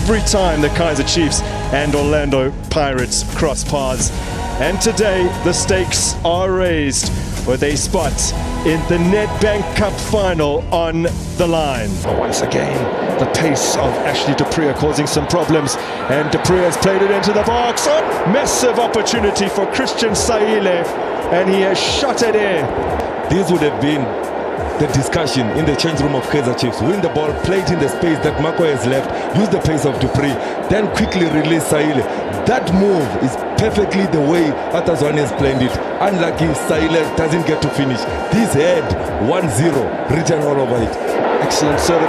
every time the Kaizer Chiefs and Orlando Pirates cross paths. And today the stakes are raised with a spot in the Nedbank Cup final on the line. Once again, the pace of Ashley Dupree causing some problems, and Dupree has played it into the box. Oh, massive opportunity for Christian Saile, and he has shot it in. This would have been the discussion in the change room of Kaizer Chiefs. Win the ball, play it in the space that Marco has left, use the pace of Dupree, then quickly release Saile. That move is perfectly the way Atazwane has planned it. Unlucky, Saile doesn't get to finish. This head, 1-0, written all over it. Excellent serve.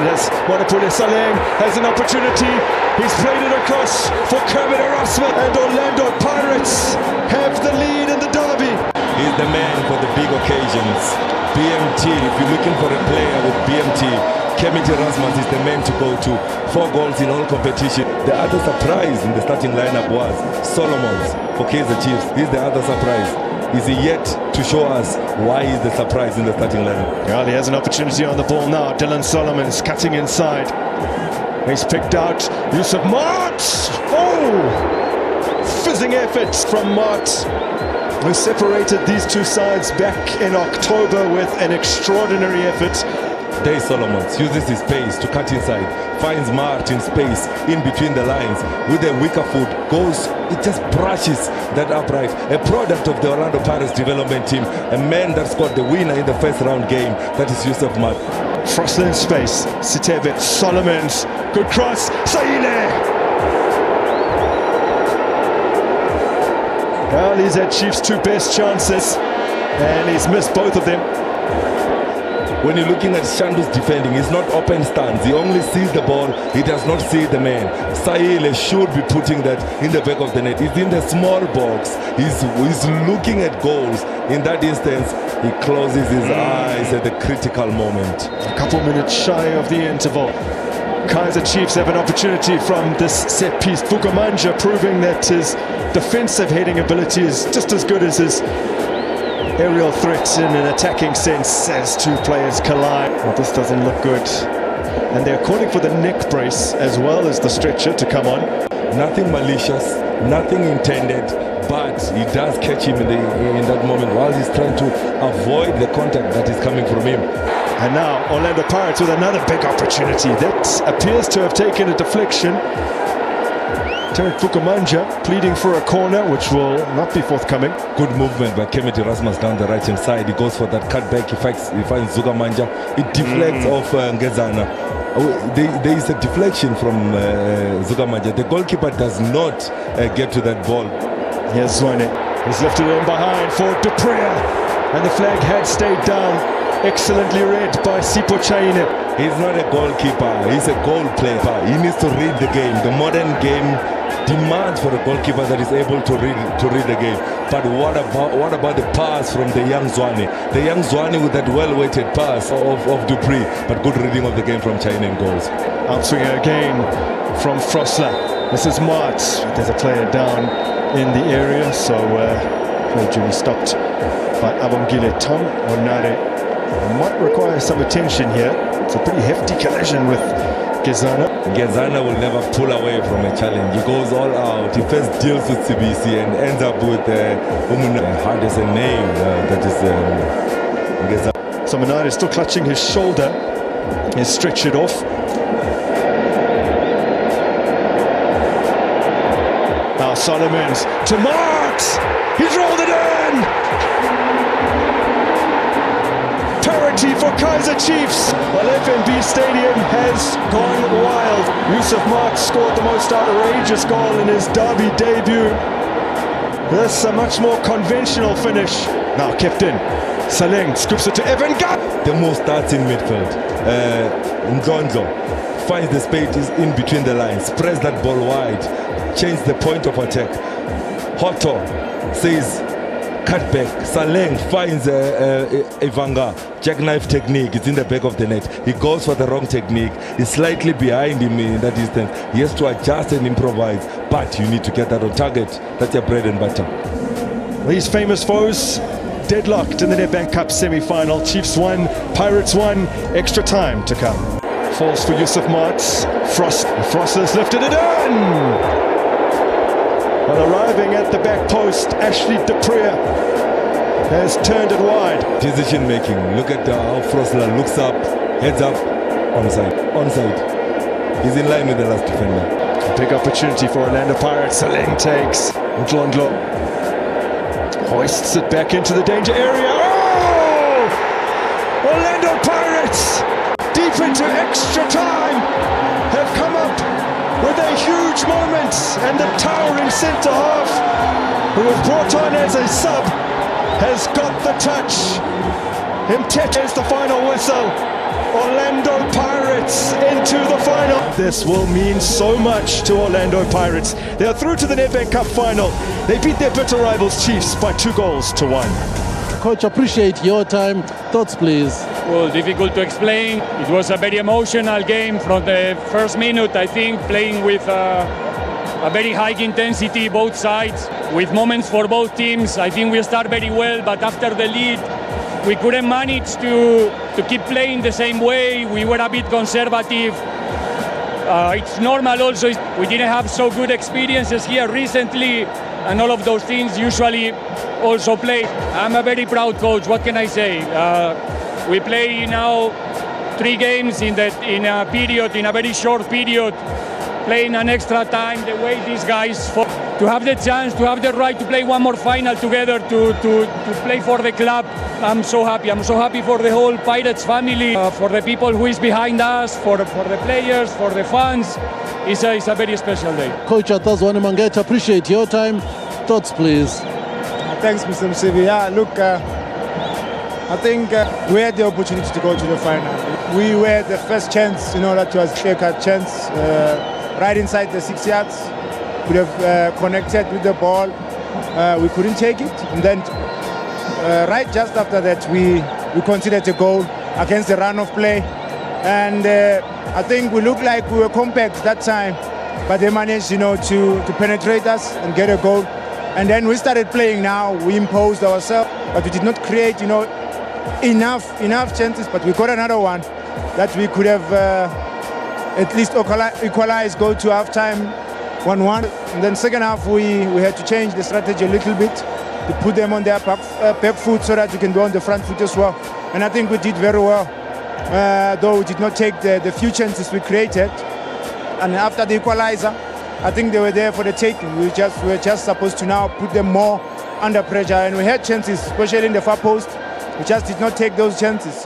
Monopole Saleng has an opportunity. He's played it across for Kermit Erasmus, and Orlando Pirates have the lead in the derby. He's the man for the big occasions. BMT, if you're looking for a player with BMT, Kermit Erasmus is the man to go to. 4 goals in all competition. The other surprise in the starting lineup was Solomons for Kaizer Chiefs. He's the other surprise. Is he yet to show us why he's the surprise in the starting lineup? Well, he has an opportunity on the ball now. Dylan Solomons cutting inside. He's picked out Yusuf Mart. Oh! Fizzing efforts from Mart, who separated these two sides back in October with an extraordinary effort. There is Solomons, uses his pace to cut inside, finds Mart in space, in between the lines, with a weaker foot, goes, it just brushes that upright. A product of the Orlando Pirates development team, a man that scored the winner in the first round game, that is Yusuf Mart. Frostlin space, Sitebe, Solomons, good cross, Saile! Well, he's had Chiefs' 2 best chances, and he's missed both of them. When you're looking at Shandu's defending, he's not open stance. He only sees the ball, he does not see the man. Saile should be putting that in the back of the net. He's in the small box. He's looking at goals. In that instance, he closes his eyes at the critical moment. A couple minutes shy of the interval. Kaizer Chiefs have an opportunity from this set piece. Fukumanja proving that his defensive heading ability is just as good as his aerial threats in an attacking sense as 2 players collide. Well, this doesn't look good. And they're calling for the neck brace as well as the stretcher to come on. Nothing malicious, nothing intended, but he does catch him in that moment while he's trying to avoid the contact that is coming from him. And now Orlando Pirates with another big opportunity. That appears to have taken a deflection. Tarek Fukumanja pleading for a corner, which will not be forthcoming. Good movement by Kermit Erasmus down the right-hand side. He goes for that cutback. He finds Zugamanja. It deflects off Ngezana. There is a deflection from Zugamanja. The goalkeeper does not get to that ball. Here's Zwane. He's lifted in behind for Dupree. And the flag had stayed down. Excellently read by Sipo Chaine. He's not a goalkeeper, he's a goal player. He needs to read the game. The modern game demands for a goalkeeper that is able to read the game. But what about the pass from the young Zwane? The young Zwane with that well-weighted pass of Dupree, but good reading of the game from Chaine and goals. Outswinger again from Frosler. This is Mart. There's a player down in the area, so play duly stopped by Abongile Tom Onare. Might require some attention here. It's a pretty hefty collision with Gezana. Gezana will never pull away from a challenge. He goes all out. He first deals with CBC and ends up with hard as a name. That is Gezana. So Menard is still clutching his shoulder. He's stretched it off. Now Solomons to Mart. He's rolled it in. For Kaizer Chiefs. Well, FNB Stadium has gone wild. Yusuf Mart scored the most outrageous goal in his derby debut. This a much more conventional finish. Now kept in. Saleng scoops it to Evan Gap. The move starts in midfield. Ndlondlo finds the space in between the lines, spreads that ball wide, change the point of attack. Hoto says cut back. Saleng finds Evanga. Jackknife technique. It's in the back of the net. He goes for the wrong technique. He's slightly behind him in that distance. He has to adjust and improvise. But you need to get that on target. That's your bread and butter. These famous foes deadlocked in the Nedbank Cup semi-final. Chiefs won, Pirates won. Extra time to come. falls for Yusuf Martz. Frost has lifted it in. Well, arriving at the back post, Ashley Dupree has turned it wide. Decision making. Look at how Frosler looks up, heads up, onside. He's in line with the last defender. Big opportunity for Orlando Pirates. Saleng takes Ndlondlo, hoists it back into the danger area. Oh! Orlando Pirates, deep into extra time, have come up with a huge moment, and the towering centre half, who was brought on as a sub, has got the touch. Mtete is the final whistle. Orlando Pirates into the final. This will mean so much to Orlando Pirates. They are through to the Nedbank Cup final. They beat their bitter rivals Chiefs by 2-1. Coach, appreciate your time. Thoughts, please. Well, difficult to explain. It was a very emotional game from the first minute, I think, playing with a very high intensity, both sides, with moments for both teams. I think we start very well, but after the lead, we couldn't manage to keep playing the same way. We were a bit conservative. It's normal also. We didn't have so good experiences here recently, and all of those things usually also play. I'm a very proud coach. What can I say? We play now 3 games in a very short period, playing an extra time. The way these guys to have the chance, to have the right to play one more final together, to play for the club. I'm so happy. I'm so happy for the whole Pirates family, for the people who is behind us, for the players, for the fans. It's a very special day. Coach Atazwane Mangeta, appreciate your time. Thoughts, please. Thanks, Mr. Msivi. Yeah, look, I think we had the opportunity to go to the final. We were the first chance, that was clear-cut chance, right inside the 6 yards. Could have connected with the ball. We couldn't take it. And then right just after that, we considered a goal against the run of play. And I think we looked like we were compact that time, but they managed, to penetrate us and get a goal. And then we started playing now. We imposed ourselves, but we did not create, enough chances. But we got another one that we could have at least equalized, go to halftime 1-1. And then second half, we had to change the strategy a little bit to put them on their back foot so that we can be on the front foot as well. And I think we did very well, though we did not take the few chances we created. And after the equalizer, I think they were there for the taking. We were just supposed to now put them more under pressure. And we had chances, especially in the far post. We just did not take those chances.